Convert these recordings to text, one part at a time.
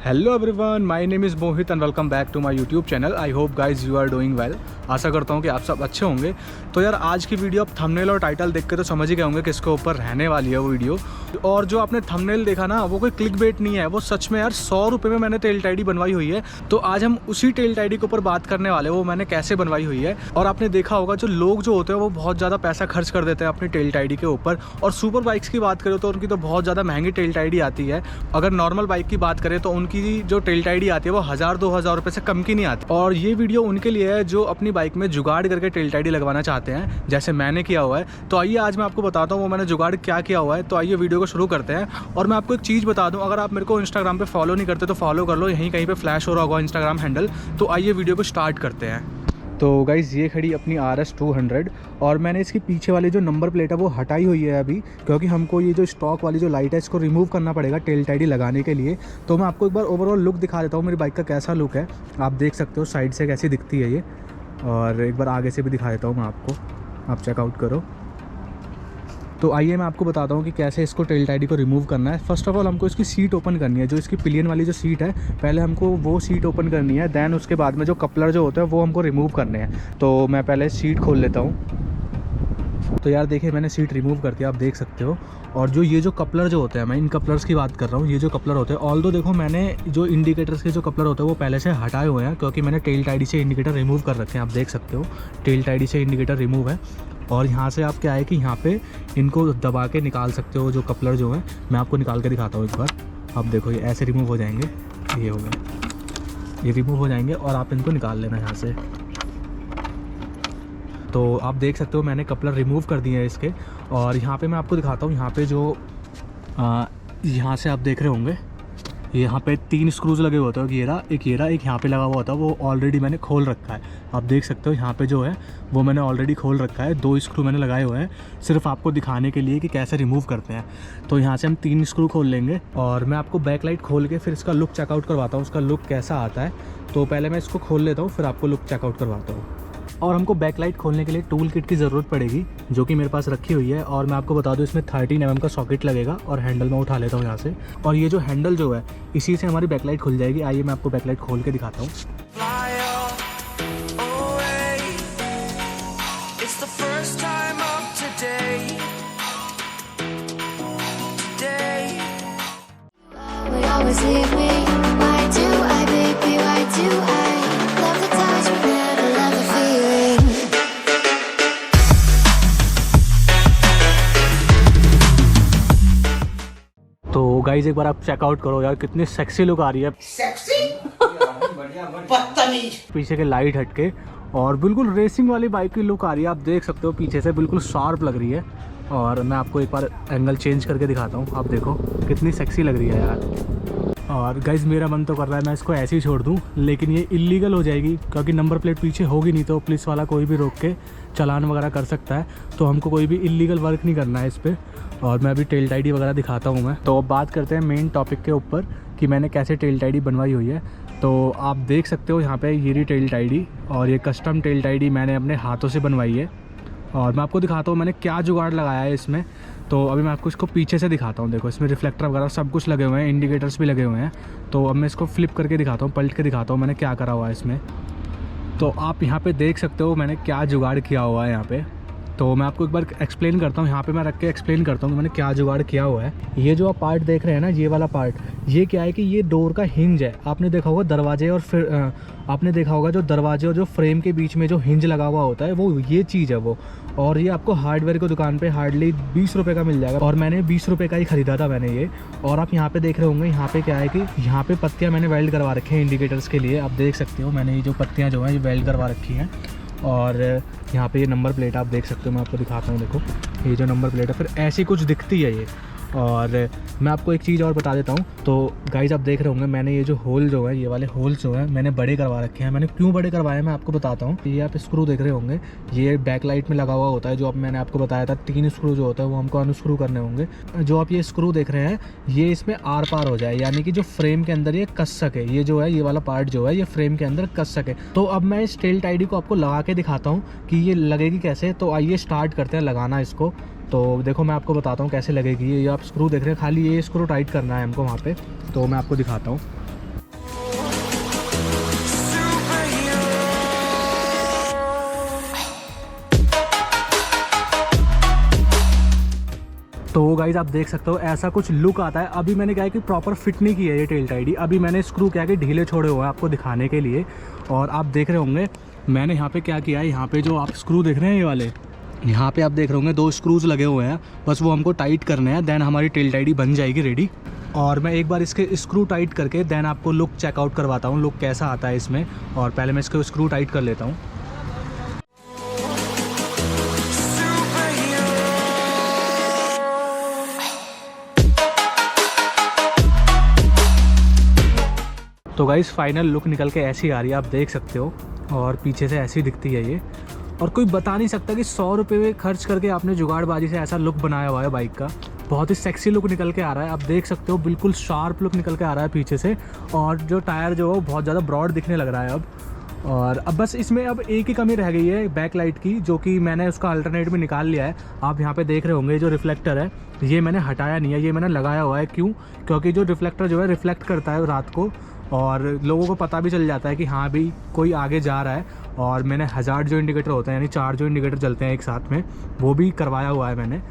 Hello everyone, my name is Mohit and welcome back to my YouTube channel. I hope guys you are doing well. आशा करता हूँ कि आप सब अच्छे होंगे। तो यार आज की वीडियो आप थंबनेल और टाइटल देख के तो समझ ही गए होंगे किसके ऊपर रहने वाली है वो वीडियो। और जो आपने थंबनेल देखा ना, वो कोई क्लिक बेट नहीं है, वो सच में यार 100 रुपये में मैंने टेल टाइडी बनवाई हुई है। तो आज हम उसी टेल टाइडी के ऊपर बात करने वाले हैं, वो मैंने कैसे बनवाई हुई है। और आपने देखा होगा जो लोग जो होते हैं वो बहुत ज़्यादा पैसा खर्च कर देते हैं अपनी टेल टाइडी के ऊपर। और सुपर बाइक्स की बात करें तो उनकी तो बहुत ज़्यादा महंगी टेल टाइडी आती है। अगर नॉर्मल बाइक की बात करें तो उनकी जो टेल टाइडी आती है वो 1000-2000 रुपये से कम की नहीं आती। और ये वीडियो उनके लिए है जो अपनी बाइक में जुगाड़ करके टेल टाइडी लगवाना चाहते हैं, जैसे मैंने किया हुआ है। तो आइए आज मैं आपको बताता हूँ वो मैंने जुगाड़ क्या किया हुआ है। तो आइए वीडियो को शुरू करते हैं। और मैं आपको एक चीज़ बता दूँ, अगर आप मेरे को इंस्टाग्राम पे फॉलो नहीं करते तो फॉलो कर लो, यहीं कहीं पे फ्लैश हो रहा होगा इंस्टाग्राम हैंडल। तो आइए वीडियो को स्टार्ट करते हैं। तो गाइज़ ये खड़ी अपनी RS 200 और मैंने इसकी पीछे वाली जो नंबर प्लेट है वो हटाई हुई है अभी, क्योंकि हमको ये जो स्टॉक वाली जो लाइट है इसको रिमूव करना पड़ेगा टेल टाइडी लगाने के लिए। तो मैं आपको एक बार ओवरऑल लुक दिखा देता हूँ मेरी बाइक का कैसा लुक है। आप देख सकते हो साइड से कैसी दिखती है ये, और एक बार आगे से भी दिखा देता हूँ मैं आपको, आप चेकआउट करो। तो आइए मैं आपको बताता हूँ कि कैसे इसको टेल टाइडी को रिमूव करना है। फर्स्ट ऑफ ऑल हमको इसकी सीट ओपन करनी है, जो इसकी पिलियन वाली जो सीट है पहले हमको वो सीट ओपन करनी है। दैन उसके बाद में जो कपलर जो होते हैं वो हमको रिमूव करने हैं। तो मैं पहले सीट खोल लेता हूँ। तो यार देखिए मैंने सीट रिमूव कर दिया, आप देख सकते हो। और जो ये जो कपलर जो होते हैं, मैं इन कपलर्स की बात कर रहा हूँ, ये जो कपलर होते हैं ऑल्दो देखो मैंने जो इंडिकेटर्स के जो कपलर होते हैं वो पहले से हटाए हुए हैं, क्योंकि मैंने टेल टाइडी से इंडिकेटर रिमूव कर रखे हैं। आप देख सकते हो टेल टाइडी से इंडिकेटर रिमूव है। और यहाँ से आप क्या है कि यहाँ पे इनको दबा के निकाल सकते हो। जो कपलर जो है मैं आपको निकाल के दिखाता हूँ एक बार। आप देखो ये ऐसे रिमूव हो जाएंगे, ये हो गए, ये रिमूव हो जाएंगे और आप इनको निकाल लेना यहाँ से। तो आप देख सकते हो मैंने कपलर रिमूव कर दिए हैं इसके। और यहाँ पे मैं आपको दिखाता हूँ, यहाँ पे जो यहाँ से आप देख रहे होंगे यहाँ पे 3 स्क्रूज लगे हुए होते हैं, एक यहाँ पे लगा हुआ होता है, वो ऑलरेडी मैंने खोल रखा है। आप देख सकते हो यहाँ पे जो है वो मैंने ऑलरेडी खोल रखा है। 2 स्क्रू मैंने लगाए हुए हैं सिर्फ आपको दिखाने के लिए कि कैसे रिमूव करते हैं। तो यहाँ से हम 3 स्क्रू खोल लेंगे और मैं आपको बैक लाइट खोल के फिर इसका लुक चेकआउट करवाता हूँ, उसका लुक कैसा आता है। तो पहले मैं इसको खोल लेता हूँ फिर आपको लुक चेकआउट करवाता हूँ। और हमको बैकलाइट खोलने के लिए टूल किट की ज़रूरत पड़ेगी, जो कि मेरे पास रखी हुई है। और मैं आपको बता दूं इसमें 13 mm का सॉकेट लगेगा। और हैंडल मैं उठा लेता हूँ यहाँ से, और ये जो हैंडल जो है इसी से हमारी बैकलाइट खुल जाएगी। आइए मैं आपको बैकलाइट खोल के दिखाता हूँ। तो गाइज एक बार आप चेकआउट करो यार, कितनी सेक्सी लुक आ रही है। सेक्सी पीछे के लाइट हटके और बिल्कुल रेसिंग वाली बाइक की लुक आ रही है। आप देख सकते हो पीछे से बिल्कुल शार्प लग रही है। और मैं आपको एक बार एंगल चेंज करके दिखाता हूँ, आप देखो कितनी सेक्सी लग रही है यार। और गाइज़ मेरा मन तो कर रहा है मैं इसको ऐसे ही छोड़ दूँ, लेकिन ये इलीगल हो जाएगी, क्योंकि नंबर प्लेट पीछे होगी नहीं तो पुलिस वाला कोई भी रोक के चालान वगैरह कर सकता है। तो हमको कोई भी इलीगल वर्क नहीं करना है इस पर। और मैं अभी टेल टाइडी वगैरह दिखाता हूँ मैं। तो अब बात करते हैं मेन टॉपिक के ऊपर कि मैंने कैसे टेल टाइडी बनवाई हुई है। तो आप देख सकते हो यहाँ पे ये रही टेल टाइडी, और ये कस्टम टेल टाइडी मैंने अपने हाथों से बनवाई है। और मैं आपको दिखाता हूँ मैंने क्या जुगाड़ लगाया है इसमें। तो अभी मैं आपको इसको पीछे से दिखाता हूँ। देखो इसमें रिफ्लेक्टर वगैरह सब कुछ लगे हुए हैं, इंडिकेटर्स भी लगे हुए हैं। तो अब मैं इसको फ्लिप करके दिखाता हूँ, पलट के दिखाता हूँ मैंने क्या करा हुआ है इसमें। तो आप यहाँ पे देख सकते हो मैंने क्या जुगाड़ किया हुआ है यहाँ पे। तो मैं आपको एक बार एक्सप्लेन करता हूँ, यहाँ पे मैं रख के एक्सप्लेन करता हूँ कि मैंने क्या जुगाड़ किया हुआ है। ये जो आप पार्ट देख रहे हैं ना, ये वाला पार्ट, ये क्या है कि ये डोर का हिंज है। आपने देखा होगा दरवाजे और फिर आपने देखा होगा जो दरवाजे और जो फ्रेम के बीच में जो हिंज लगा हुआ होता है वो ये चीज़ है वो। और ये आपको हार्डवेयर की दुकान पे हार्डली 20 रुपये का मिल जाएगा, और मैंने 20 रुपये का ही ख़रीदा था मैंने ये। और आप यहाँ पे देख रहे होंगे यहाँ पे क्या है कि यहाँ पे पत्तियाँ मैंने वेल्ड करवा रखी हैं इंडिकेटर्स के लिए। आप देख सकते हो मैंने ये जो पत्तियाँ जो हैं ये वेल्ड करवा रखी हैं। और यहाँ पे ये नंबर प्लेट आप देख सकते हो, मैं आपको दिखाता हूँ। देखो ये जो नंबर प्लेट है फिर ऐसी कुछ दिखती है ये। और मैं आपको एक चीज़ और बता देता हूँ। तो गाइज आप देख रहे होंगे मैंने ये जो होल जो है, ये वाले होल्स जो है मैंने बड़े करवा रखे हैं। मैंने क्यों बड़े करवाए मैं आपको बताता हूँ। ये आप स्क्रू देख रहे होंगे, ये बैक लाइट में लगा हुआ होता है। जो अब मैंने आपको बताया था 3 स्क्रू जो होता है वो हमको अनस्क्रू करने होंगे। जो आप ये स्क्रू देख रहे हैं ये इसमें आर पार हो जाए, यानी कि जो फ्रेम के अंदर ये कस सके। ये जो है ये वाला पार्ट जो है ये फ्रेम के अंदर कस सके। तो अब मैं इस टेल टाइडी को आपको लगा के दिखाता हूँ कि ये लगेगी कैसे। तो आइए स्टार्ट करते हैं लगाना इसको। तो देखो मैं आपको बताता हूँ कैसे लगेगी। ये आप स्क्रू देख रहे हैं, खाली ये स्क्रू टाइट करना है हमको वहाँ पे। तो मैं आपको दिखाता हूँ। तो गाइज आप देख सकते हो ऐसा कुछ लुक आता है। अभी मैंने क्या है कि प्रॉपर फिट नहीं किया है ये टेल टाइडी, अभी मैंने स्क्रू क्या है कि ढीले छोड़े हुए हैं आपको दिखाने के लिए। और आप देख रहे होंगे मैंने यहाँ पे क्या किया है, यहाँ पे जो आप स्क्रू देख रहे हैं ये वाले, यहाँ पे आप देख रहे होंगे 2 स्क्रूज लगे हुए हैं, बस वो हमको टाइट करने हैं, देन हमारी टेल टाइडी बन जाएगी रेडी। और मैं एक बार इसके स्क्रू टाइट करके देन आपको लुक चेकआउट करवाता हूँ, लुक कैसा आता है इसमें। और पहले मैं इसको स्क्रू टाइट कर लेता हूँ। तो गाइस फाइनल लुक निकल के ऐसी आ रही है, आप देख सकते हो। और पीछे से ऐसी दिखती है ये। और कोई बता नहीं सकता कि 100 रुपये खर्च करके आपने जुगाड़बाजी से ऐसा लुक बनाया हुआ है बाइक का। बहुत ही सेक्सी लुक निकल के आ रहा है, आप देख सकते हो बिल्कुल शार्प लुक निकल के आ रहा है पीछे से। और जो टायर जो है वो बहुत ज़्यादा ब्रॉड दिखने लग रहा है अब। और अब बस इसमें अब एक ही कमी रह गई है बैक लाइट की, जो कि मैंने उसका अल्टरनेट भी निकाल लिया है। आप यहाँ पे देख रहे होंगे जो रिफ्लेक्टर है ये मैंने हटाया नहीं है, ये मैंने लगाया हुआ है। क्यों? क्योंकि जो रिफ्लेक्टर जो है रिफ्लेक्ट करता है रात को और लोगों को पता भी चल जाता है कि हाँ भाई कोई आगे जा रहा है। और मैंने हज़ार्ड जो इंडिकेटर होते हैं यानी 4 जो इंडिकेटर चलते हैं एक साथ में, वो भी करवाया हुआ है मैंने।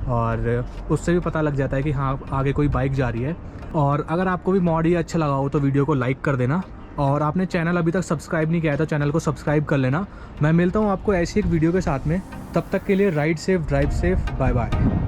और उससे भी पता लग जाता है कि हाँ आगे कोई बाइक जा रही है। और अगर आपको भी मॉड ये अच्छा लगा हो तो वीडियो को लाइक कर देना। और आपने चैनल अभी तक सब्सक्राइब नहीं किया है तो चैनल को सब्सक्राइब कर लेना। मैं मिलता हूँ आपको ऐसी एक वीडियो के साथ में, तब तक के लिए ride safe, drive safe, bye bye.